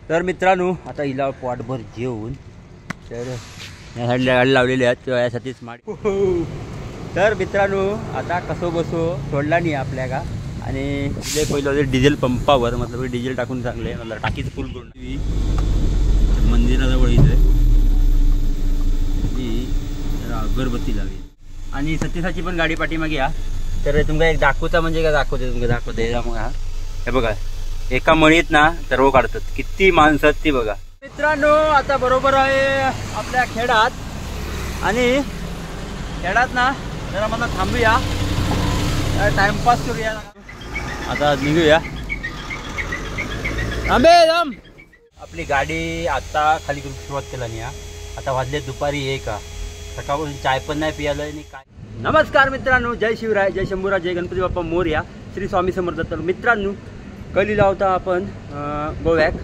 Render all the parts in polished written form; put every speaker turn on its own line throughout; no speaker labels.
तर मित्रांनो आता हिला पोटभर जेवून तर या साईडला गाडी लावलेली आहेत यासाठीच माडी। तर मित्रांनो आता कसो बसो सोडला नाही आपल्या का आणि इथे पहिलं डिझेल पंपावर मतलब डिझेल टाकून चांगले मतलब टाकीच फुल करून मंदिराजवळ इथे अगरबत्ती लावली आणि सतीसाची पण गाडी पाठीमागे या। तर तुमका एक दाखवता म्हणजे काय दाखवते मग हे बघा एका मळीत ना सर्व काढतात किती माणसं ती बघा। मित्रांनो आता बरोबर आहे आपल्या खेडात आणि खेडात ना जरा मला थांबूया टाइमपास करूया आता निघूया आपली गाडी आता खाली करून सुरुवात केला नाही आता वाजले दुपारी 1 सकाळपासून चाय पण नाही पियालं आणि काय। नमस्कार मित्रांनो जय शिवराय जय शंभूराज जय गणपती बाप्पा मोरया श्री स्वामी समर्थ। तर मित्रांनो कलीला होता आपण गोव्याक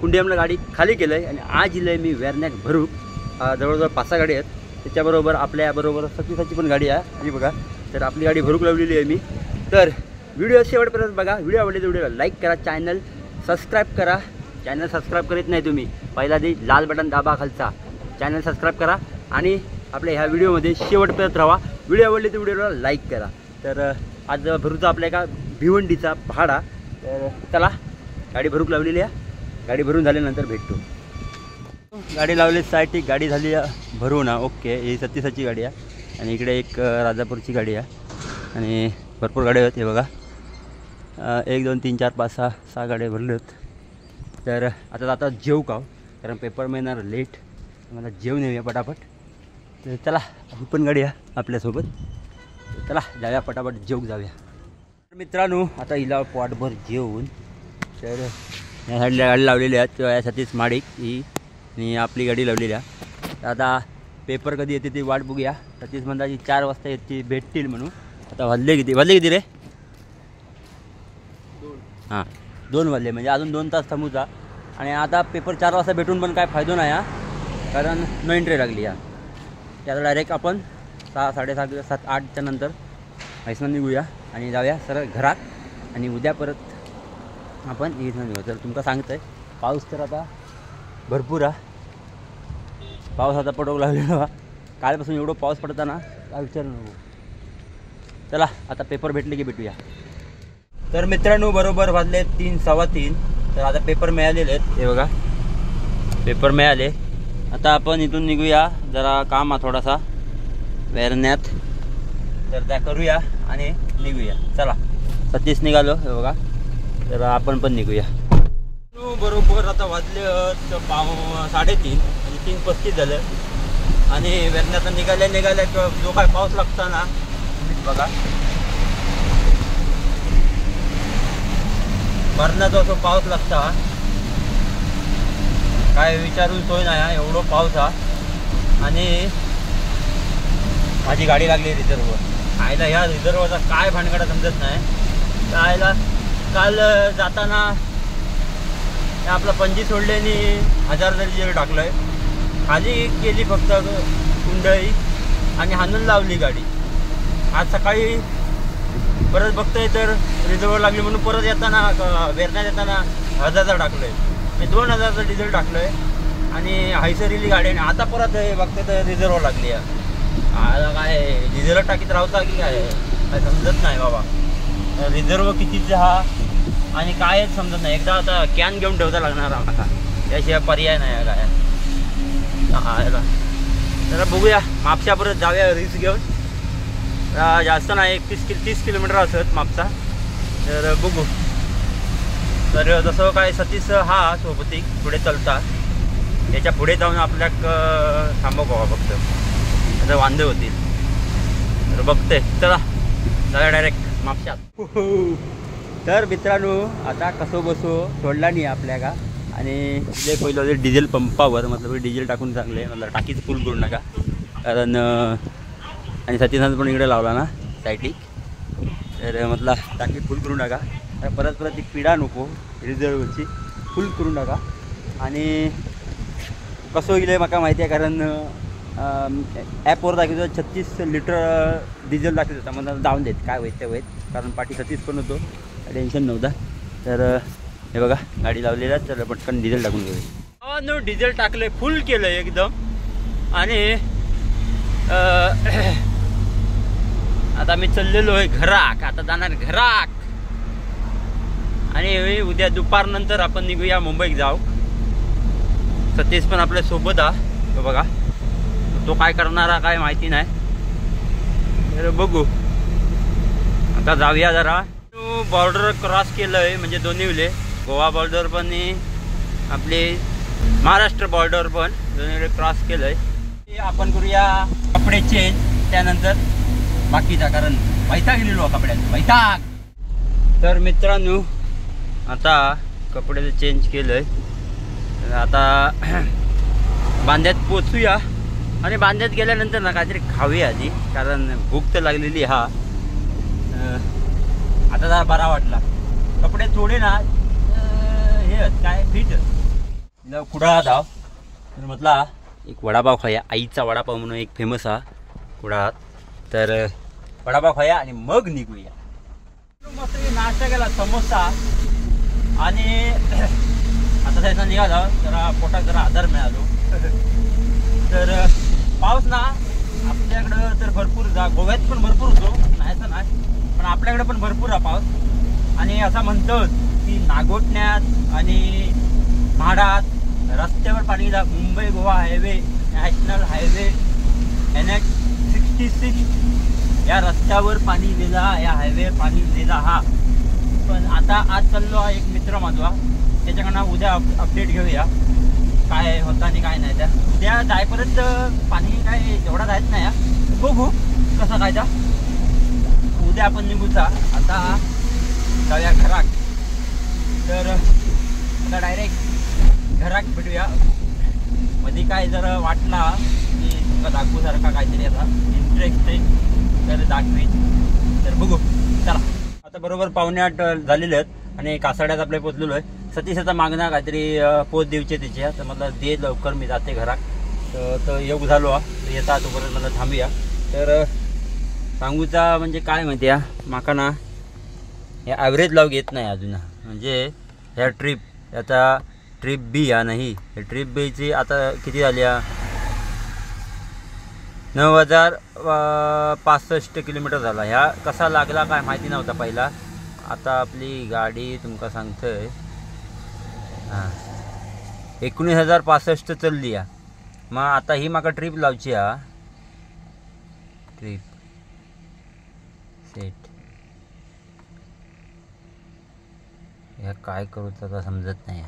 कुंडियमला गाडी खाली केलं आहे आणि आज इलं मी वेरण्याक भरूक जवळजवळ 5-6 गाडी आहेत त्याच्याबरोबर आपल्याबरोबर सतीसाची पण गाडी आहे आणि बघा तर आपली गाडी भरूक लावलेली आहे मी। तर व्हिडिओ शेवटपर्यंत बघा व्हिडिओ आवडले तर व्हिडिओला लाईक करा चॅनल सबस्क्राईब करा। चॅनल सबस्क्राईब करीत नाही तुम्ही पहिला दी लाल बटन दाबा खालचा चॅनल सबस्क्राईब करा आणि आपल्या ह्या व्हिडिओमध्ये शेवटपर्यंत राहा। व्हिडिओ आवडले तर व्हिडिओला लाईक करा। तर आज भरूचा आपल्या एका भिवंडीचा भाडा तर चला गाडी भरूक लावलेली आहे गाडी भरून झाल्यानंतर भेटतो। गाडी लावली साठी गाडी झाली भरून ओके ही सतीसाची गाडी आहे आणि इकडे एक राजापूरची गाडी आहे आणि भरपूर गाड्या आहेत हे बघा 1 2 3 4 5 6 गाड्या भरल्या आहेत। तर आता जेव का कारण पेपर मिळणार लेट मला जेवून येऊया पटापट। तर चला ही पण गाडी आहे आपल्यासोबत चला जाऊया पटापट जेवूक जाऊया। मित्रांनो आता हिला पोटभर जेवून तर या साईडला गाडी लावलेली आहेत यासाठीच माडी ही आणि आपली गाडी लावलेली आहे। तर आता पेपर कधी येते ती वाट बघूया सतीश म्हणता की 4 वाजता येते भेटतील म्हणून। आता वाजले किती रे 2 वाजले म्हणजे अजून 2 तास थांबूचा आणि आता पेपर 4 वाजता भेटून पण काय फायदो नाही कारण नो एंट्री लागली त्याला डायरेक्ट आपण 6 6:30 7 8च्या नंतर हैसना निघूया आणि जाऊया सरळ घरात आणि उद्या परत आपण इथं निघू। तर तुमका सांगतंय पाऊस तर आता भरपूर पाऊस आता पडवू लागलेला कालपासून एवढं पाऊस पडताना काय विचार नको। चला आता पेपर भेटले की भेटूया। तर मित्रांनो बरोबर वाजले 3 सव्वा 3 तर आता पेपर मिळालेले आहेत हे बघा पेपर मिळाले। आता आपण इथून निघूया जरा काम आहे थोडासा वेरण्यात तर त्या करूया आणि निघूया। चला सतीश निघालो हे बघा तर आपण पण निघूया। बरोबर आता वाजले 3:30 म्हणजे 3:35 झालं आणि वेरण्यात निघाल्या जो काय पाऊस लागता ना बघा मरणाचा असं पाऊस लागता काय विचारून सोय नाही एवढं पाऊस आणि माझी गाडी लागली रिझर्ववर आयला ह्या रिझर्वरचा काय भानगडा समजत नाही आयला काल जाताना आपला पणजी सोडले आणि 1000 डिझेल टाकलंय खाली केली फक्त कुंडळी आणि हाणून लावली गाडी। आज सकाळी परत बघतोय तर रिझर्वर लागली म्हणून परत येताना वेरण्यात येताना 1000 टाकलंय मी 2000चं डिझेल टाकलंय आणि हैसरीली गाडी आणि आता परत बघतोय तर रिझर्वर लागली आता काय डिझेल टाकीत राहता की काय समजत नाही बाबा। रिझर्व कितीचा आणि काय समजत नाही एकदा आता कॅन घेऊन ठेवता लागणार आम्हाला त्याशिवाय पर्याय नाही काय जरा बघूया मापशा परत जाऊया रिस्क घेऊन जास्त नाही 30 किलोमीटर असत मापचा तर बघू। तर जसं काय सतीश सोबती पुढे चलता याच्या पुढे जाऊन आपल्या थांबव फक्त आता वांदे होतील तर बघते चला जाऊया डायरेक्ट मापशात। तर मित्रांनो आता कसो बसो सोडला नाही आपल्या का आणि इथे पहिलं डिझेल पंपावर मतलब डिझेल टाकून चांगले मतलब टाकीच फुल करू नका कारण आणि सतीशांत पण इकडे लावला ना साईटी तर म्हटलं टाकी फुल करू नका परत ती पिढा नको रिझर्वची फुल करू नका आणि कसं गेलं माका माहिती आहे कारण ॲपवर दाखवतो 36 लिटर डिझेल दाखवत होता मला जाऊन देत काय होईल ते होईल कारण पाठी 36 पण होतो टेन्शन नव्हता तर हे बघा गाडी लावलेला, तर पटकन डिझेल टाकून घेऊया. डिझेल टाकलंय, फुल केलंय एकदम. आणि आता मी चाललेलो आहे घराक. आता जाणार घराक आणि उद्या दुपारनंतर आपण निघूया मुंबईत जाऊ. सतीश पण आपल्या सोबत तो बघा, तो काय करणारा काय माहिती नाही, तर बघू. आता जाऊया जरा. बॉर्डर क्रॉस केलंय, म्हणजे दोन्हीले गोवा बॉर्डर पण आपली महाराष्ट्र बॉर्डर पण दोन्हीकडे क्रॉस केलंय. आपण करूया कपडे चेंज, त्यानंतर बाकीचा, कारण वैताग गेलेलो कपड्यात, वैताग. तर मित्रांनो आता कपड्याचं चेंज केलंय. आता बांद्यात पोचूया आणि बांद्यात गेल्यानंतर ना काहीतरी खाऊया आधी, कारण भूक तर लागलेली. आता जरा बरा वाटला. कपडे थोडे ना हे काय फिट कुडाळात धाव, तर म्हटला एक वडापाव खाया. आईचा वडापाव म्हणून एक फेमस कुडाळात, तर वडापाव खाया आणि मग निघूया. मस्त नाश्ता केला, समोसा. आणि आता त्याचा निघाला, जरा पोटात जरा आधार मिळालो. तर पाऊस ना आपल्याकडं तर भरपूर, गोव्यात पण भरपूर होतो, नाही तर नाही, पण आपल्याकडे पण भरपूर हा पाऊस. आणि असं म्हणतात की नागोठण्यात आणि म्हाडात रस्त्यावर पाणी गेला. Mumbai Goa highway, national highway NH66 या रस्त्यावर पाणी गेला, या हायवेवर पाणी गेला. पण आता आज चाललो हा एक मित्र माझा, त्याच्याकडनं उद्या अपडेट घेऊया काय होता आणि काय नाही. त्या उद्या जायपर्यंत पाणी काय जेवढा जायच नाही, बघू कसं काय. उद्या आपण निघूचा. आता जाऊया घरात. तर आता डायरेक्ट घरात भेटूया. मध्ये काय जर वाटला की तुमका दाखवूसारखा काहीतरी असा इंटरेस्टिंग तर दाखवीन, तर बघू. चला, आता बरोबर 7:45 झालेले आहेत आणि कासाड्यात आपले पोचलेलो आहे. सतीशाचा मागणं काहीतरी पोच देऊचे त्याच्या, तर मला दे लवकर, मी जाते घरात. तर योग झालो येता, तोपर्यंत मला थांबूया. तर सांगूचा म्हणजे काय माहिती आहे माका ना, या ॲव्हरेज लावूक येत नाही अजून. म्हणजे ह्या ट्रिप, आता ट्रिप बी नाही, ट्रिप बीची आता किती झाली 9,065 किलोमीटर झाला. ह्या कसा लागला काय माहिती नव्हता पहिला. आता आपली गाडी तुमका सांगतोय 19,065 चालली आहे. मग आता ही माका ट्रिप लावची ट्रिप सेट. ह्या काय करूचं आता समजत नाही.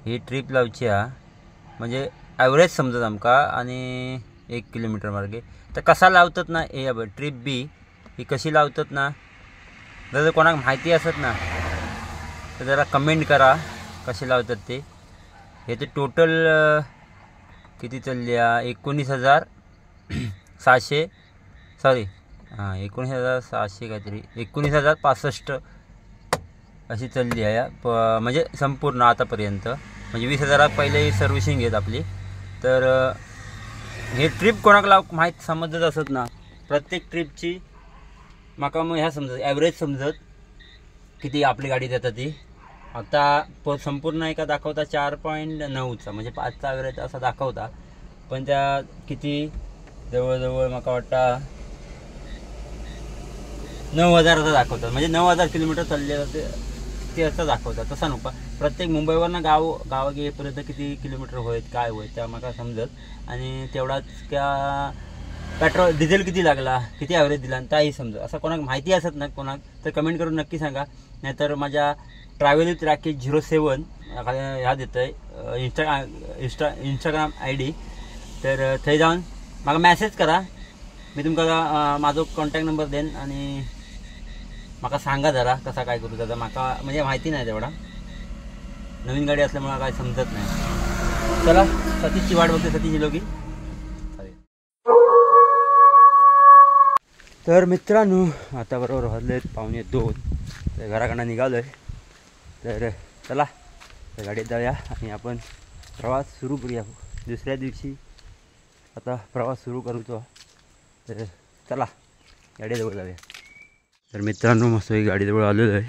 ही ट्रिप लावची म्हणजे ॲव्हरेज समजत आमका. आणि 1 किलोमीटर मार्गे तर कसा लावतात ना हे ट्रिप बी, ही कशी लावतात ना, जर कोणाक माहिती असत ना तर जरा कमेंट करा कशी लावतात ते. हे ते टोटल किती चालली 19,600 सॉरी 19,600 काहीतरी 19,065 अशी चालली आहे. म्हणजे संपूर्ण आतापर्यंत, म्हणजे 20,000 पहिले सर्व्हिसिंग घेत आपली. तर हे ट्रिप कोणाला माहीत समजत असत ना, प्रत्येक ट्रिपची माका मग ह्या समजत ॲव्हरेज समजत किती आपली गाडी देतात ती. आता संपूर्ण एका दाखवता 4.9चा, म्हणजे 5चा ॲव्हरेज असा दाखवता. पण त्या किती जवळजवळ माका वाटतं 9,000चा दाखवतात, म्हणजे 9,000 किलोमीटर चालले ते असं दाखवतात. तसा नका प्रत्येक मुंबईवरनं गाव गेपर्यंत किती किलोमीटर होत काय होत त्या माका समजत. आणि तेवढाच त्या पेट्रोल डिझेल किती लागला, किती ॲव्हरेज दिला त्याही समजत. असं कोणाक माहिती असत ना कोणाक तर कमेंट करून नक्की सांगा. नाहीतर माझ्या ट्रॅव्हल विथ राकेश 07 ह्या देतं आहे इंस्टाग्राम ID. तर थंय जाऊन म्हाका मॅसेज करा, मी तुमका माझो कॉन्टॅक्ट नंबर देईन. आणि माका सांगा जरा कसा काय करू त्याचा. माका म्हणजे माहिती नाही तेवढा, नवीन गाडी असल्यामुळे काय समजत नाही. चला सतीशची वाट बघते, सतीश लोकी. तर मित्रांनो आता बरोबर वाजले 1:45, तर घराकडनं निघालो आहे. तर चला त्या गाडीत जाऊया आणि आपण प्रवास सुरू करूया. दुसऱ्या दिवशी आता प्रवास सुरू करूचो. तर चला गाडीजवळ जाऊया. तर मित्रांनो मस्त गाडीजवळ आलेलो आहे.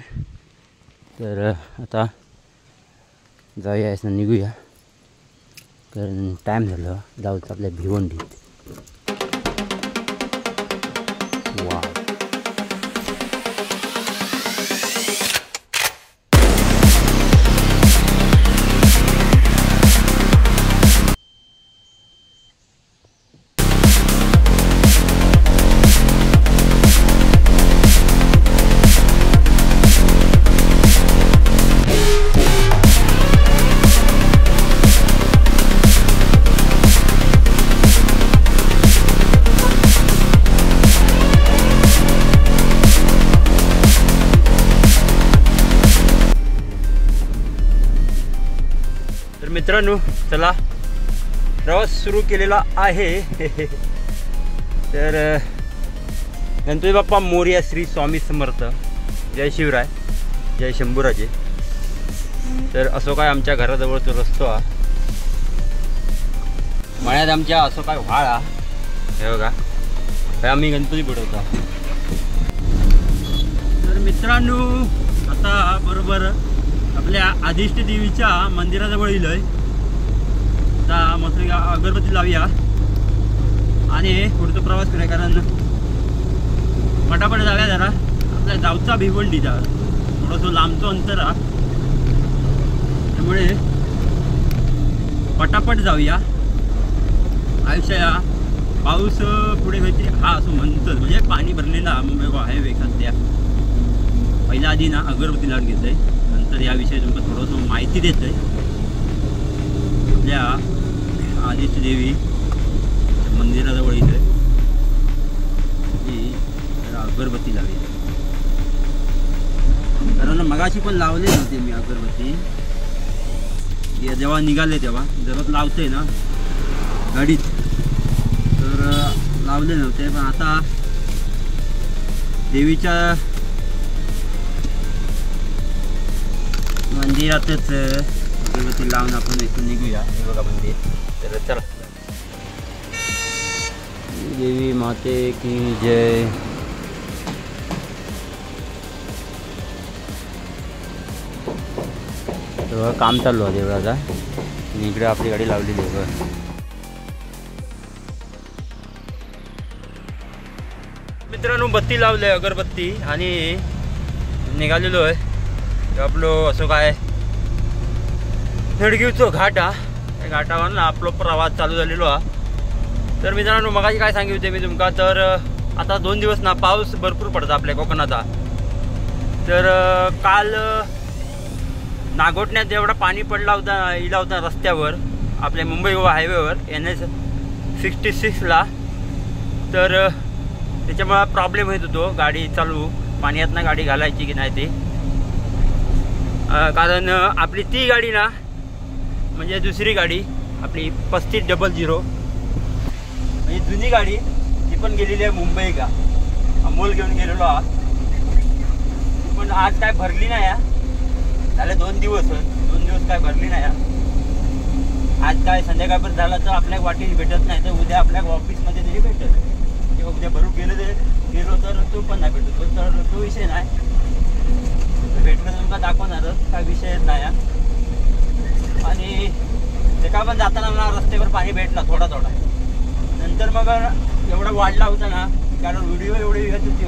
तर आता जाऊया असं निघूया, कारण टाईम झालं जाऊचं आपल्या भिवंडीत. वा मित्रांनो, चला प्रवास सुरू केलेला आहे. तर गणपती बाप्पा मोरया, श्री स्वामी समर्थ, जय शिवराय, जय शंभूराजे. तर असो काय आमच्या घराजवळचा रस्तो हा, मळ्यात आमच्या असो काय व्हाळा हे बघा, हे आम्ही गणपती बुडवतो. तर मित्रांनो, आता बरोबर आपल्या आदिष्ट देवीच्या मंदिराजवळ येईल. आता मस्त अगरबत्ती लावूया आणि पुढचा प्रवास करूया, कारण पटापट जाऊया जरा. आपल्या गावचा भिवंडीचा थोडंसं लांबचं अंतर हा, त्यामुळे पटापट जाऊया. आयुष्या पाऊस पुढे काहीतरी हा असं म्हणतं, म्हणजे पाणी भरलेला मुंबई हायवे सध्या. पहिल्या आधी ना अगरबत्ती लावून घेत आहे, नंतर याविषयी तुमचं थोडंसं माहिती देत आहे. आपल्या आदित्य देवी मंदिराजवळ इथे अगरबत्ती लावली, कारण मगाशी पण लावले नव्हते मी अगरबत्ती. जेव्हा निघाले तेव्हा जर लावते ना गाडीत, तर लावले नव्हते. पण आता देवीच्या मंदिरातच अगरबत्ती लावून आपण इथून निघूया. हे बघा मंदिर. तर चला, देवी माते की जय. तेव्हा काम चालू आहे देवळाचा आणि इकडे आपली गाडी लावलेली आहे. मित्रांनो, बत्ती लावले अगरबत्ती आणि निघालेलो आहे. आपलं असं काय नडगिवचो घाट हा, त्या घाटावर ना आपला प्रवास चालू झालेलो हा. तर मित्रांनो, मगाशी काय सांगितले मी तुमका, तर आता 2 दिवस ना पाऊस भरपूर पडतो आपल्या कोकणाचा. तर काल नागोठण्यात एवढा पाणी पडला होता, इला होता रस्त्यावर आपल्या मुंबई गोवा हायवेवर NH66ला. तर त्याच्यामुळे प्रॉब्लेम येत होतो गाडी चालू, पाण्यातनं गाडी घालायची की नाही ते. कारण आपली ती गाडी ना, म्हणजे दुसरी गाडी आपली 3500 म्हणजे जुनी गाडी, ती पण गेलेली आहे मुंबई का अमोल घेऊन गेलेलो हा. पण आज काय भरली नाही, झाले 2 दिवस काय भरली नाही. आज काय संध्याकाळपर्यंत झालं तर आपल्या वाटेत भेटत नाही, तर उद्या आपल्या ऑफिसमध्ये तरी भेटत. किंवा उद्या भरून गेलो तर तो पण नाही भेटत. तर तो विषय नाही, भेटलं तुमका दाखवणारच, काय विषयच नाही. आणि ते का पण जाताना मला रस्त्यावर पाणी भेटला थोडा. नंतर मग एवढा वाढला होता ना, कारण व्हिडिओ एवढे येत होती.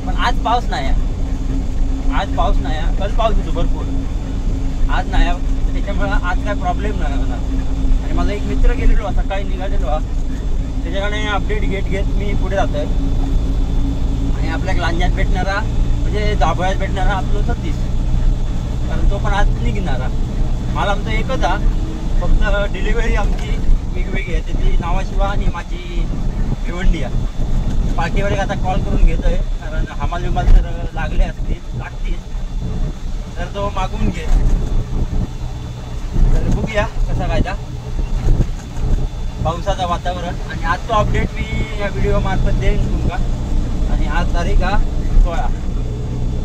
पण आज पाऊस नाही, कल पाऊस होतो भरपूर, आज नाही. त्याच्यामुळे आज काय प्रॉब्लेम नाही होणार. आणि माझा एक मित्र गेलेलो सकाळी निघालेलो, त्याच्याकडे अपडेट घेत मी पुढे जातोय. आणि आपल्या लांजात भेटणारा म्हणजे दाभोळ्यात भेटणारा आपलं 36, कारण तो पण आज निघणारा. मला आमचं एकच हा, फक्त डिलिव्हरी आमची वेगवेगळी आहे. त्याची नावाशिवा आणि माझी भिवंडी आहे. पाठीवर एक आता कॉल करून घेतोय, कारण हमाल जर लागतील तर तो मागून घे. तर बघूया कसा कायदा पावसाचं वातावरण. आणि आजचं अपडेट मी या व्हिडिओ मार्फत देईन तुमका. आणि आज तारीख हा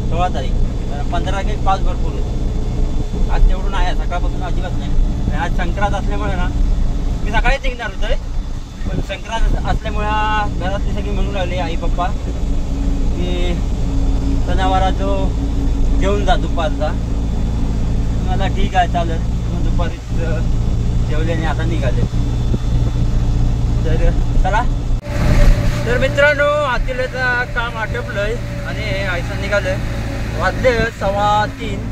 16 तारीख. 15 तारखेक पाऊस भरपूर होतो. आज तेवढं नाही, सकाळपासून अजिबात नाही. आणि आज संक्रांत असल्यामुळे ना, मी सकाळीच निघणार होतोय, पण संक्रांत असल्यामुळे घरातली सगळी म्हणून राहिली आई पप्पा की जनावरांचं जेवून जा दुपारचा. मला ठीक आहे चालेल. मग दुपारीच जेवल्याने आता निघाले. तर चला. तर मित्रांनो हातीलेचा काम आटपलंय आणि आयसा निघालंय. वाजले 3:15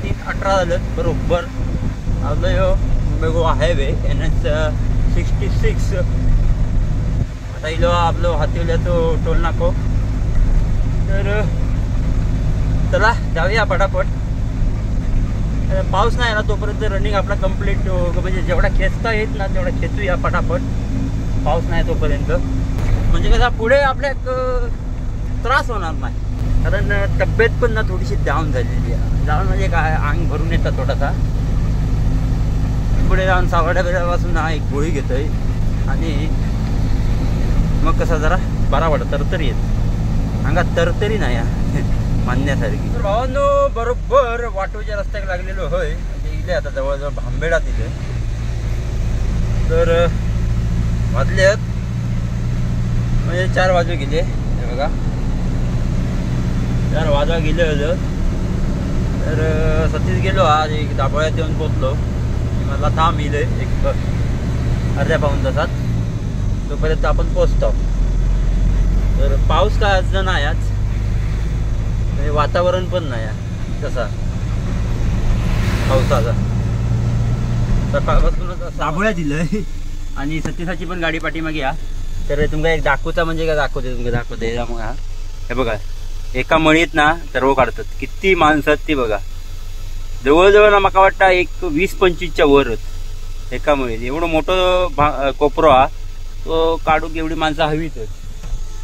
3:18 झालं बरोबर. आलो यो मुंबई गोवा हायवे NH 66. आता इलो आपलं हातीवल्याचो टोल नाको. तर चला जाऊया पटापट. पाऊस नाही ना तोपर्यंत रनिंग आपला कंप्लीट म्हणजे जेवढा खेचता येत ना तेवढा खेचूया पटापट. पाऊस नाही तोपर्यंत म्हणजे कसा पुढे आपल्या त्रास होणार नाही. कारण तब्येत पण ना थोडीशी डाऊन झालेली आहे. डाऊन म्हणजे काय अंग भरून येतं थोडासा. पुढे जाऊन सावड्या बिड्यापासून ना एक गोळी घेतोय आणि मग कसा जरा बरा वाटत. तरतरी येत अंगात तरतरी नाही मानण्यासारखी. तर भावांनो बरोबर वाटोच्या रस्त्याक लागलेलो होय. म्हणजे इले आता जवळजवळ भांबेडात इले. तर वाजलेत म्हणजे 4 वाजू गेले. हे बघा 4 वाजवा गेले होतं. तर सतीश गेलो आज एक दाबोळ्यात येऊन पोचलो. मला थांब इले एक अर्ध्या पाऊण तासात. तोपर्यंत आपण पोचतो. तर पाऊस काय आज नाही आज म्हणजे वातावरण पण नाही तसा पावसाचा. सकाळपासूनच दाबोळ्या दिलंय आणि सतीशाची पण गाडी पाठीमागे या. तर तुमका एक दाखवता म्हणजे काय दाखवते तुमका दाखवते. मग हे बघा एका मळीत ना सर्व काढतात. किती माणसं ती बघा. जवळजवळ ना मला वाटतं एक 20-25च्या वर होत एका मळीत. एवढं मोठं कोपरो हा तो काढूक एवढी माणसं हवीच.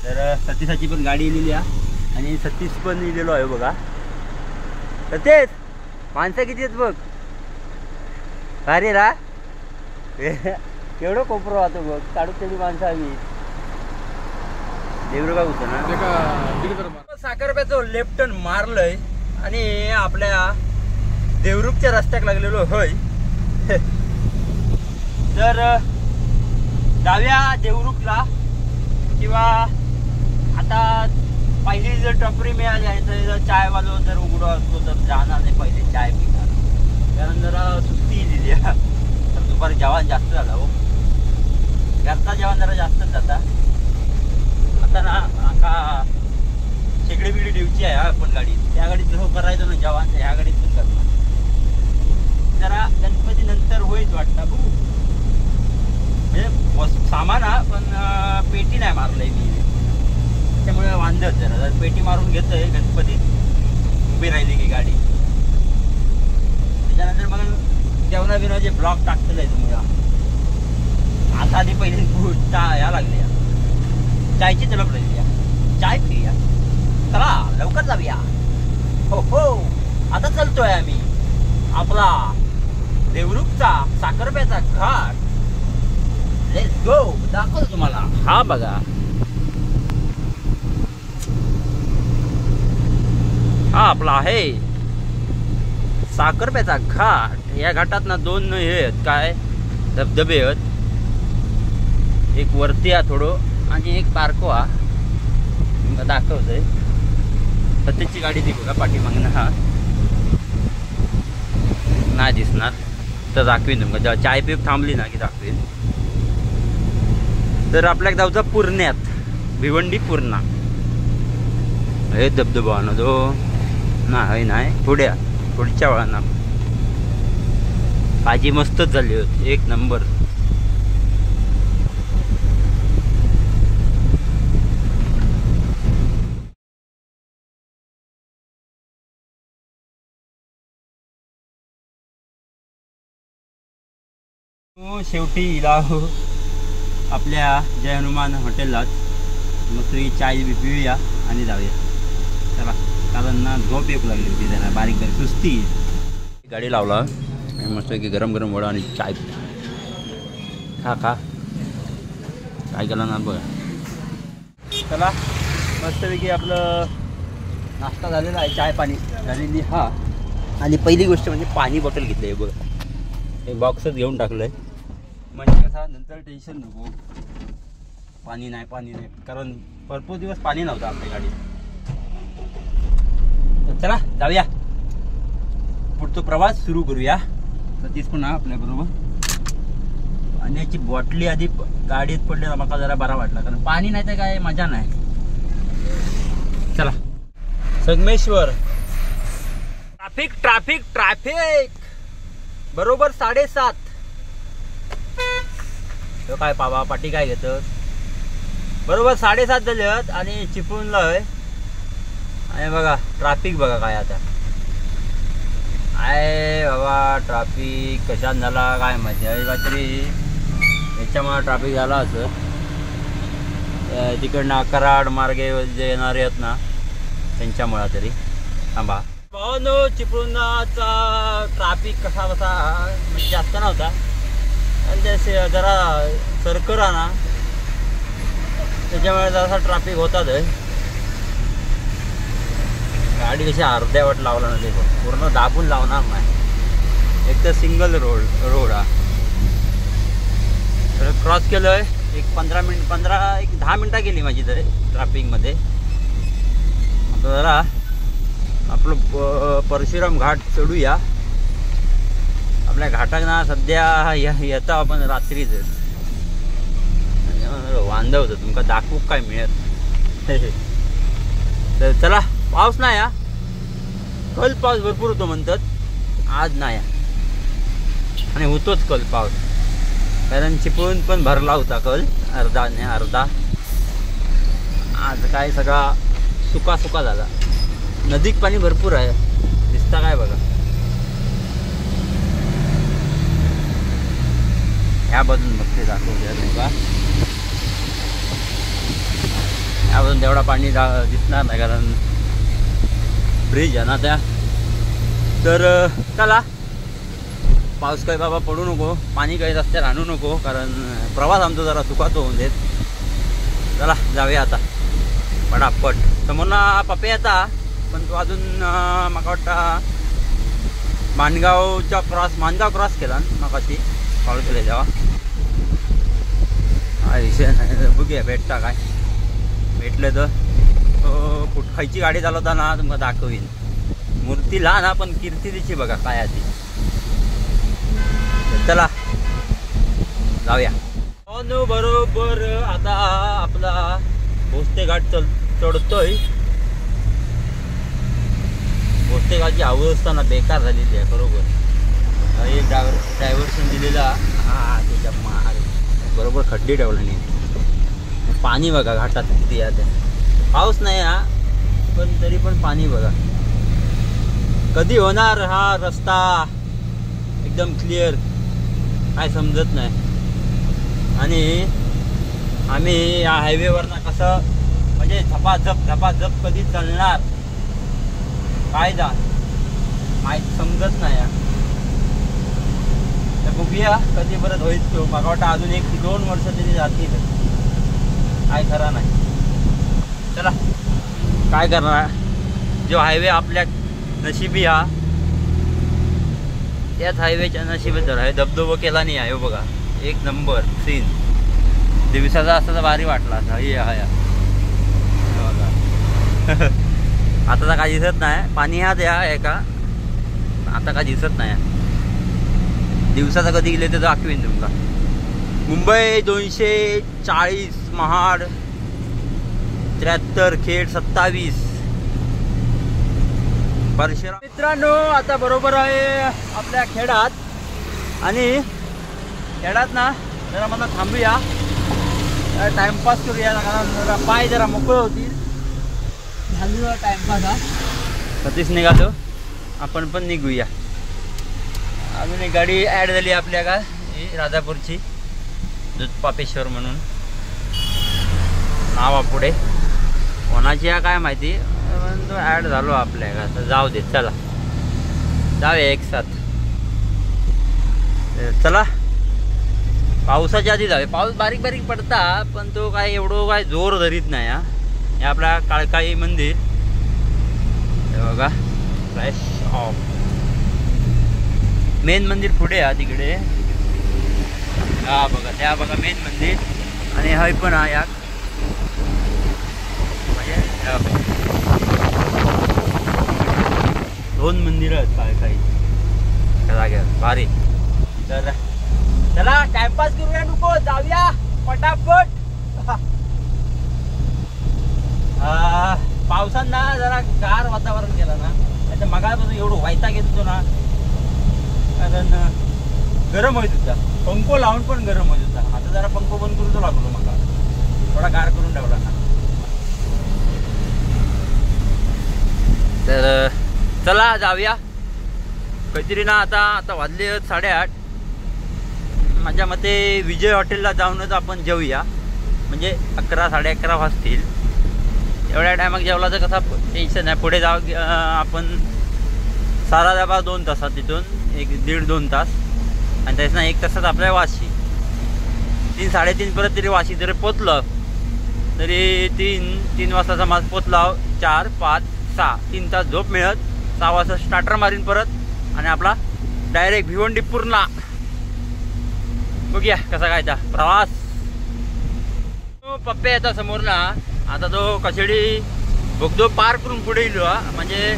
तर सतीशाची पण गाडी इलेली आहे आणि सतीश पण इलेलो आहे बघा. सतीश माणसं किती आहेत बघ. अरे रा केवढं कोपरो राहतो बघ. काढूक तेवढी माणसं हवी. देवरू काय होतं ना साखरप्याचं लेफ्ट टर्न मारलंय आणि आपल्या देवरुखच्या रस्त्याक लागलेलो होय. तर डाव्या देवरुखला किंवा आता पहिली जर टपरी मिळाली आहे तर चायवालो जर उघडा असतो तर जाणार नाही पहिले चाय पिणार. कारण जरा सुस्ती दिली आहे. तर दुपारी जेवण जास्त झालं हो. घरचा जेवण जरा जास्तच जाता. आता ना का शेगडी बिगडी ठेवची आहे आपण गाडीत. त्या गाडीत हो करायचं ना जेवण ह्या गाडीत पण करणार. जरा गणपती नंतर होईच वाटतं बघू. म्हणजे सामान हा पण पेटी नाही मारलंय मी. त्यामुळे वांदत जरा पेटी मारून घेतोय गणपतीत उभी राहिली की गाडी. त्याच्यानंतर मग जेवणा बिनाचे ब्लॉक टाकतलंय तुम्हाला. आता आधी पहिली या लागल्या चायची तलप राहिली. चाय पिया चला लवकर जाऊया. हो हो आता चलतोय आम्ही आपला देवरुखचा साखरप्याचा घाट. Let's go. दाखवतो तुम्हाला. हा बघा हा आपला आहे साखरप्याचा घाट. या घाटात ना 2 हे आहेत काय धबधबे आहेत. एक वरती हा थोडं आणि एक बारको हा. दाखवतोय. सतीशची गाडी ती बघा पाठीमागनं. हा नाही दिसणार तर दाखवीन तुमका. जेव्हा चाय पिऊक थांबली ना की दाखवीन. तर आपल्याक जाऊचा पुरण्यात भिवंडी पूर्णा. हे धबधबा ना तो नाही पुढच्या वळाना. भाजी मस्तच झाली होती एक नंबर. शेवटी इला आपल्या जय हनुमान हॉटेललाच मस्त चाय बी पिऊया आणि जाऊया. चला कारण ना झोप येऊ लागली होती जरा बारीक बारीक सुस्ती. गाडी लावला आणि मस्त की गरम गरम वडा आणि चाय खा काय केला ना बघा. चला मस्तपैकी आपलं नाश्ता झालेला आहे. चाय पाणी झालेली हा. आणि पहिली गोष्ट म्हणजे पाणी बॉटल घेतली आहे बघा. एक बॉक्सच घेऊन टाकलं आहे म्हणजे कसा नंतर टेन्शन नको. पाणी नाही कारण भरपूर दिवस पाणी नव्हतं आपल्या गाडीत. चला जाऊया. पुढचा प्रवास सुरू करूया. सतीश पण आपल्या बरोबर. पाण्याची बॉटली आधी गाडीत पडली तर मला जरा बरा वाटला, कारण पाणी नाही तर काय मजा नाही. चला संगमेश्वर. Traffic traffic traffic. बरोबर 7:30. तो काय पावा पाटी काय घेत. बरोबर 7:30 झाल्यात आणि चिपळूणला आहे. आणि बघा ट्रॅफिक बघा काय आता आहे बाबा. ट्रॅफिक कशात झाला काय माहिती. काहीतरी याच्यामुळे ट्रॅफिक झाला असं. तिकडनं कराड मार्गे जे येणारे आहेत ना त्यांच्यामुळे तरी. थांबा भावानो, चिपळूणचा ट्रॅफिक कसा बसा म्हणजे जास्त नव्हता, आणि ते जरा सरकरा ना त्याच्यामुळे जरासा ट्रॅफिक होतात. गाडी कशी अर्ध्यावट लावला ना ते पूर्ण दाबून लावणार नाही. एक तर सिंगल रोड हा. तर क्रॉस केलं आहे. एक 10 मिनटं गेली माझी तर ट्रॅफिकमध्ये. आता जरा आपलं परशुराम घाट चढूया. आपल्या घाटात ना सध्या येता आपण रात्रीच वांदा होतं, तुमका दाखवू काय मिळत. तर चला. पाऊस नाही हा. कल पाऊस भरपूर होतो म्हणतात, आज नाही आणि होतोच कल पाऊस. कारण चिपळूण पण भरला होता कल अर्धा. आज काय सगळा सुका झाला. नदीत पाणी भरपूर आहे दिसता काय बघा. ह्या बाजून बघते दाखवते तुमका. ह्या बाजून तेवढा पाणी दिसणार नाही कारण ब्रिज आहे ना त्या. तर चला. पाऊस काही बाबा पडू नको, पाणी काही रस्त्यात आणू नको, कारण प्रवास आमचा जरा सुखाचा होऊन देत. चला जाऊया आता पटापट. समोरना पप्पे येता, पण तो अजून मला वाटतं माणगाव क्रॉस केला मगाशी कॉल केले जेव्हा. हा विषय नाही. बघूया भेटता काय. भेटलं तर खायची गाडी चालवता ना तुम्हाला दाखवीन. मूर्ती लहान हा, पण कीर्ती तिची बघा काय आधी. चला जाऊया. बरोबर आता आपला भोसते घाट चढतोय. भोसते घाटची अवस्था ना बेकार झालेली आहे. बरोबर एक डायव्हर्शन दिलेला हा त्याच्या बरोबर खड्डे ठेवला नाही. पाणी बघा घाटात किती आहे. पाऊस नाही हा, पण तरी पण पाणी बघा. कधी होणार हा रस्ता एकदम क्लिअर काय समजत नाही. आणि आम्ही या हायवेवरनं कसं म्हणजे झपाझप कधी चालणार काय जा माहीत समजत नाही. तर बघूया कधी परत होईल तो. मला वाटतं अजून 1-2 वर्ष तरी जातील. काय खरा नाही. चला काय करणार. जो हायवे आपल्या नशिबी हा, त्याच हायवेच्या नशिबीत आहे. धबधबा केला नाही आहे बघा. एक नंबर सीन. दिवसाचा असता तर भारी वाटला असा. हे हा बघा. आता तर काय दिसत नाही. पाणी हा द्या आहे का आता काय दिसत नाही. दिवसाचा कधी गेले तर दाखवीन तुमका. मुंबई 240, महाड 73, खेड 27. परशुराम. मित्रांनो आता बरोबर आहे आपल्या खेडात. आणि खेडात ना जरा मला थांबूया, टाइमपास करूया, कारण जरा पाय जरा मोकळं होतील. झाली टाइमपास हा. सतीश निघालो, आपण पण निघूया. अजून एक गाडी ॲड झाली आपल्या का ही राजापूरची दूधपापेश्वर म्हणून नावा पुढे. कोणाची आहे काय माहिती, पण तो ॲड झालो आपल्या का. तर जाऊ दे. चला जाऊया एक साथ. चला पावसाच्या आधी जाऊया. पाऊस बारीक बारीक पडता, पण तो काय एवढं काय जोर धरीत नाही हा. हे आपला काळकाई मंदिर हे बघा. Flash of. मेन मंदिर पुढे हा तिकडे. हा बघा, त्या बघा मेन मंदिर. आणि हय पण हा या म्हणजे 2 मंदिरं आहेत काळकाई. त्या जागेवर भारी. तर चला टाइमपास करूया नको, जाऊया पटापट. पावसात ना जरा गार वातावरण केलं ना, त्याच्या मगापासून एवढं वैताग येत होतो ना, कारण गरम होत होता. पंखो लावून पण गरम होत होता. आता जरा पंखो बंद करून लागलो, मला थोडा गार करून ठेवला ना. तर चला जाऊया काहीतरी ना. आता वाजले 8:30. माझ्या मते विजय हॉटेलला जाऊनच आपण जेऊया, म्हणजे 11 साडे 11 वाजतील. एवढ्या टायमात जेवला तर कसा टेन्शन आहे. पुढे जाऊ आपण सारादाबा 2 तासात, तिथून 1-1.5-2 तास, आणि त्याच्यानं 1 तासात आपल्या वाशी. 3-3:30 परत तरी वाशी जरी पोचलं तरी 3 वाजताचा मास पोचला. 4, 5, 6 3 तास झोप मिळत. 6 वाजता स्टार्टर मारीन परत, आणि आपला डायरेक्ट भिवंडी पूर्णा. बघूया कसा काय त्या प्रवास. पप्पे येतात समोर ना. आता तो कशेडी बोगदो पार करून पुढे येलो, म्हणजे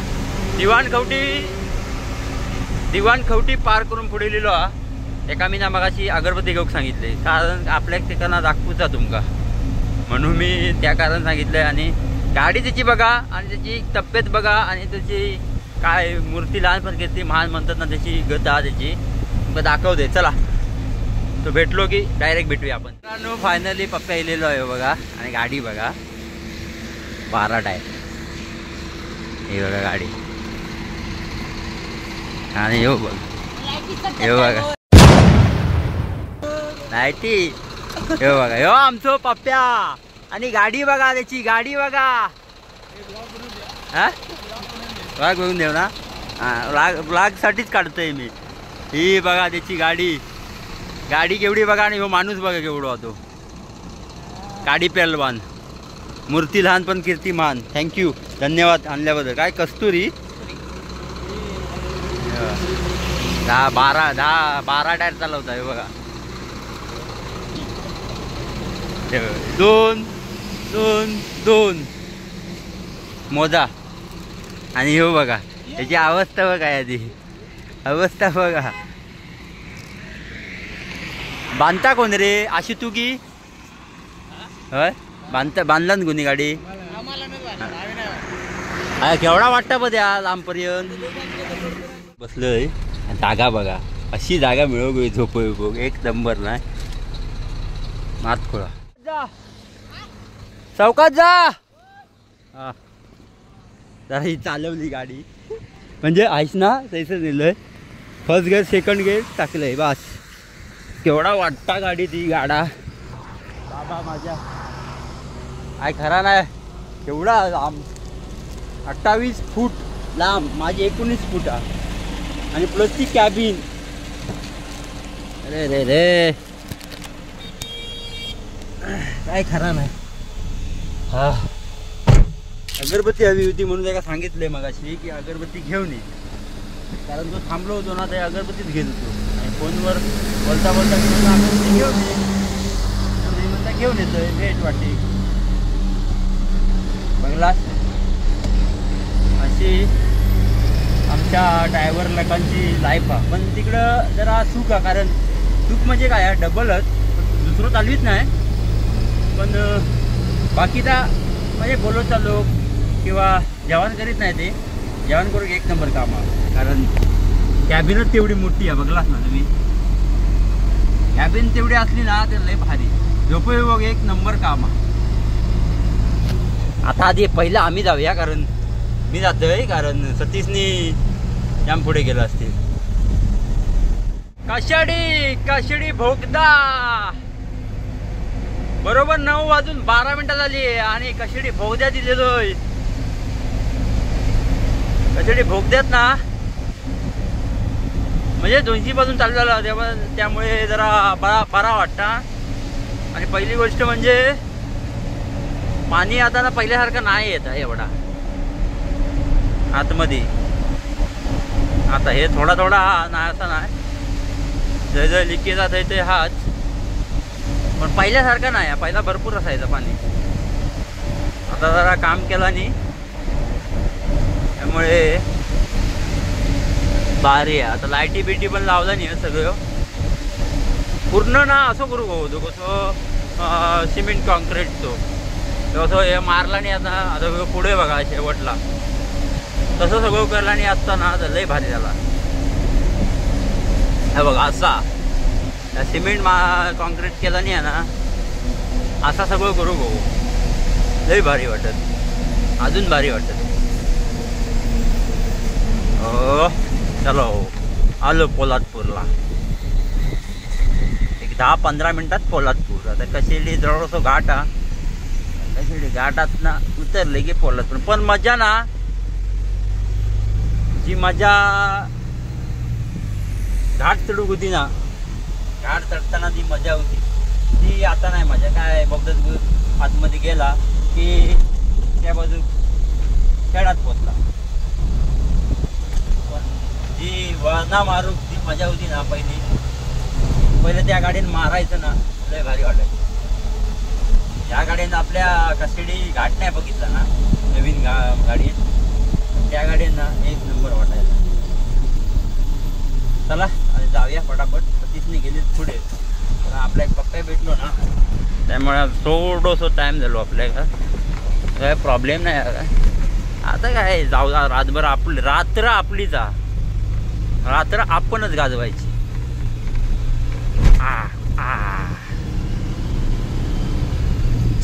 दिवाणखवटी पार करून पुढे लिहिलो. एका मी ना मगाशी अगरबत्ती घेऊक सांगितले, कारण आपल्या ठिकाणा दाखवूचा तुमका, म्हणून मी त्या कारण सांगितलंय. आणि गाडी त्याची बघा, आणि त्याची तब्येत बघा, आणि त्याची काय मूर्ती लहानपण घेतली महान म्हणतात ना, त्याची गता त्याची तुमका दाखवते. चला तो भेटलो की डायरेक्ट भेटूया आपण. फायनली पप्पा येलेलो आहे बघा, आणि गाडी बघा 12 टायर. हे बघा गाडी, आणि येऊ बघ, येऊ बघा लाईटी, येऊ बघा, यो आमचो पप्प्या. आणि गाडी बघा, त्याची गाडी बघा. हा ब्लॉग बघून देऊ ना. हा ब्लॉग साठीच काढतोय मी. ही बघा त्याची गाडी केवढी बघा, आणि हो माणूस बघा केवढा होतो. गाडी पेलवान, मूर्ती लहानपण कीर्तिमान. थँक्यू, धन्यवाद आणल्याबद्दल. काय कस्तुरी 12 टायर चालवत आहे बघा. 2 मोजा. आणि हो बघा त्याची अवस्था बघा, आधी अवस्था बघा. बांधता कोण रे, अशी तू की होय बांधला ना कोणी गाडी. केवढा वाटता बघ द्या लांबपर्यंत बसलोय. जागा बघा, अशी जागा मिळव झोप एक नंबर नाही. मात खोळा जा, चौकात जा. हा जरा ही चालवली गाडी, म्हणजे आहेस ना तसं दिलंय. फर्स्ट गेअर सेकंड गेअर टाकलंय बस. केवढा वाटता गाडी ती गाडा बाबा माझ्या. काय खरा नाही, केवढा लांब, 28 फूट लांब, माझी 19 फूट आणि प्लस ती कॅबिन. अरे रे रे काय खरा नाही. हा अगरबत्ती हवी होती म्हणून त्याला सांगितलंय मगाशी की अगरबत्ती घेऊन ये, कारण तो थांबलो होतो ना ते अगरबत्तीच घेत होतो. आणि फोनवर बोलता अगरबत्ती घेऊन ये म्हणता घेऊन येतोय. भेट वाटते बघलास. अशी आमच्या ड्रायव्हर लोकांची लाईफ आहे. पण तिकडं जरा सुख आहे, कारण सुख म्हणजे काय डबलच, दुसरं चालवीत नाही. पण बाकीचा म्हणजे बोलत चाललो किंवा जेवण करीत नाही, ते जेवण करून 1 नंबर काम आहे. कारण कॅबिनच तेवढी मोठी आहे बघलास ना तुम्ही. कॅबिन तेवढी असली ना तर लय भारी, झोपयोग 1 नंबर काम आहे. आता आधी पहिला आम्ही जाऊया, कारण मी जातोय, कारण सतीशनी जाम पुढे गेलं असतील. काशिडी भोगदा बरोबर 9 वाजून 12 मिनिटं झाली, आणि काशिडी भोगद्या दिलेलोय. काशिडी भोगद्यात ना म्हणजे 200 पासून चालू झाला, त्यामुळे जरा बरा वाटता. आणि पहिली गोष्ट म्हणजे पाणी आता ना पहिल्यासारखं नाही येत आहे एवढा आतमध्ये. आता हे थोडा नाही, असा नाही, जय लिकेज आहे ते हाच, पण पहिल्यासारखं नाही. पहिला भरपूर असायचं पाणी, आता जरा काम केलं नाही, त्यामुळे भारी आहे. आता लाईटी बिटी पण लावला नाही सगळं पूर्ण ना. असं करू गो कसं सिमेंट कॉन्क्रीटचो तसं हे मारला नाही. आता पुढे बघा शेवटला तसं सगळं करला नाही असताना लय भारी झाला. हे बघा असा सिमेंट कॉन्क्रीट केला नाही आहे ना. असा सगळं करू गो लय भारी वाटत. अजून भारी वाटत. हो चलो आलो पोलादपूरला. एक 10-15 मिनिटात पोलादपूर. आता कशेली जवळ घाट हा. कशेली घाटात ना उतरले की पोलादपूर. पण मजा ना जी मजा घाट चढूक होती ना. घाट चढताना जी मजा होती ती आता नाही. मजा काय बघत आतमध्ये गेला की त्या बाजू खेळात पोचला. जी वळणा मारू जी मजा होती ना पहिले त्या गाडीने मारायचं ना लय भारी वाटायचं. या गाडीनं आपल्या कस्टडी घाट नाही बघितला ना नवीन गाडी त्या गाडीनं एक नंबर वाटायचा. चला आणि जाऊया पटापट. तिथने गेली पुढे पण आपल्या एक पप्पा भेटलो ना त्यामुळे थोडंसं टाईम झालो आपल्याला. काय प्रॉब्लेम नाही आता. काय जाऊ रातभर आपली रात्र आपलीच रात्र आपणच गाजवायची.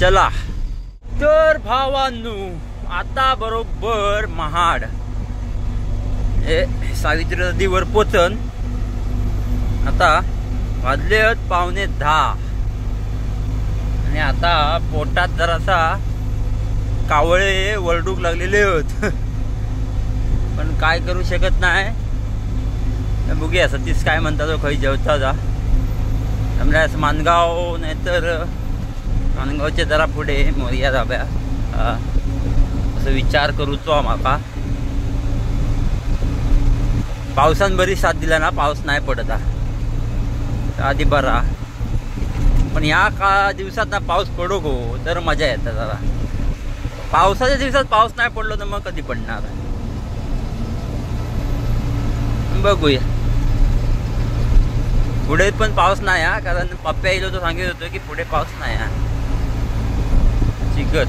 चला तर भावांनो आता बरोबर महाड सावित्री नदीवर पोचन. आता वाजले 9:45 आणि आता पोटात जरासा कावळे वरडूक लागलेले आहेत. पण काय करू शकत नाही. बघूया सतीश काय म्हणता तो खै जेवता जा. त्यामुळे मानगाव नाहीतर मानगावचे जरा पुढे मोरया धाब्या असं विचार करूचो म्हाका. पावसान बरी साथ दिला ना. पाऊस नाही पडत आधी बरा. पण या दिवसात ना पाऊस पडो गो तर मजा येते जरा. पावसाच्या दिवसात पाऊस नाही पडलो तर मग कधी पडणार बघूया. पुढे पण पाऊस नाही कारण पप्प्या येलो तो सांगित होतो की पुढे पाऊस नाही चिकट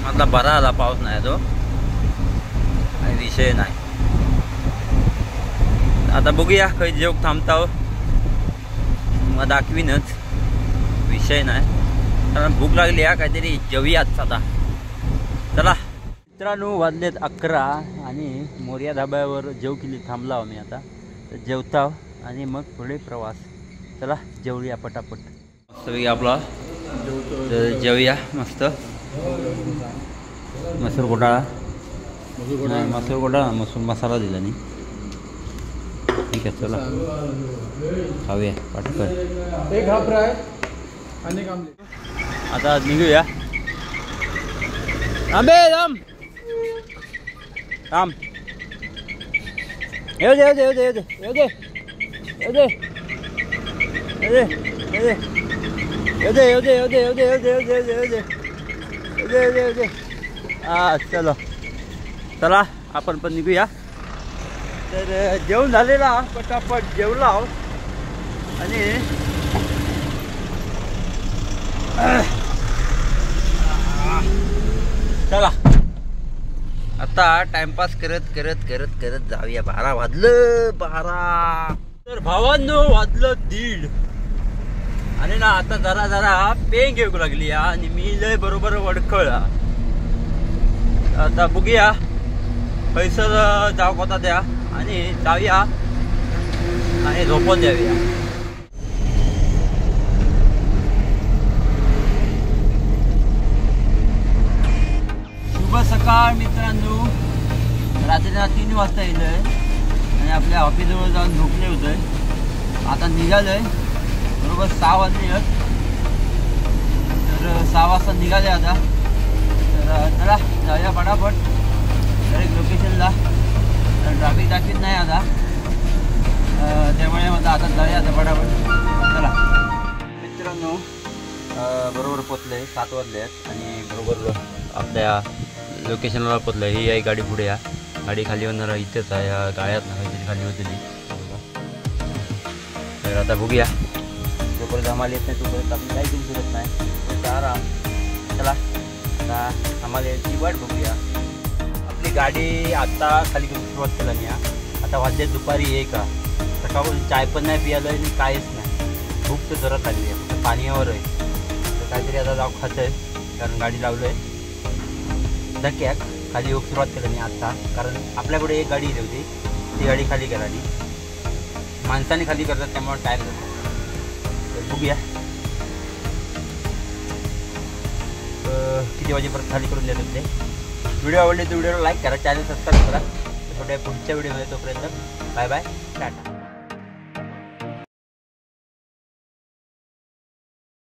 म्हटला बरा आला पाऊस नाही तो काही विषय नाही. आता बघूया काही जेवक थांबता मग दाखवीनच विषय नाही. कारण भूक लागली काहीतरी जेवूयाच आता. चला मित्रांनो वाजलेत 11 आणि मोरया धाब्यावर जेव केली थांबला मी आता. तर जेवता आणि मग पुढे प्रवास. चला जेवूया पटापट. मस्त आपला जेवूया मस्त. मसूर घोटाळा नाही मसूर घोटाळा मसूर मसाला दिला नाही. ठीक आहे चला खाऊया पटकन.
एक हाफ फ्राय
आता निघूया. आंबे थांब थांब. येऊ दे येऊ दे येऊ दे येऊ दे येऊ दे येऊ दे येऊ दे येऊ दे येऊ दे येऊ दे येऊ दे येऊ दे येऊ दे येऊ दे येऊ दे येऊ दे. हा चलो चला आपण पण निघूया. तर जेवण झालेला पटापट जेवला आणि चला आता टाइमपास करत करत करत करत जाऊया. 12 वाजलं 12. तर भावांनो वाजलं 1:30 आणि ना आता जरा जरा पेंग येऊ लागली आणि मी लय बरोबर वडखळला. आता बघूया पैसा जाऊ कोता द्या आणि जाऊया आणि झोपून द्याव्या. शुभ सकाळ मित्रांनो. रात्रीला 3 वाजता येलोय आणि आपल्या ऑफिसजवळ जाऊन झोपले होते. आता निघालोय बरोबर 6 वाजले आहेत. तर 6 वाजता निघाले आता. तर चला जाऊया पटापट डायरेक्ट लोकेशनला. तर ट्रॅफिक दाखवीत नाही आता त्यामुळे मला आता जाऊया आता पटापट. चला मित्रांनो बरोबर पोचले 7 वाजले आहेत आणि बरोबर आपल्या लोकेशनला पोचलं. ही आहे गाडी पुढे या गाडी खाली होणार इथेच आहे, या गाळ्यात ना काहीतरी खाली होती. तर आता बघूया, जोपर्यंत आम्हाला येत नाही तोपर्यंत आपण काही करू शकत नाही. तर आराम. चला आता आम्हाला याची वाट बघूया. आपली गाडी आत्ता खाली करून सुरुवात केला नाही. आता वाजले दुपारी 1. सकाळपासून चाय पण नाही पियालं आणि काहीच नाही. भूक तर जरा आली आहे, फक्त पाण्यावर आहे. तर काहीतरी आता जाऊ खातं आहे, कारण गाडी लावलो आहे धक्क्याक. खाली योग सुरुवात केलं नाही आत्ता, कारण आपल्याकडे एक गाडी होती, ती गाडी खाली करावी. माणसाने खाली करतात त्यामुळे टाईम जातो. तर बघूया किती वाजेपर्यंत खाली करून देतात ते. व्हिडिओ आवडले तर व्हिडिओला लाईक करा, चॅनल सबस्क्राईब करा. थोड्या पुढच्या व्हिडिओमध्ये तोपर्यंत बाय बाय, टाटा.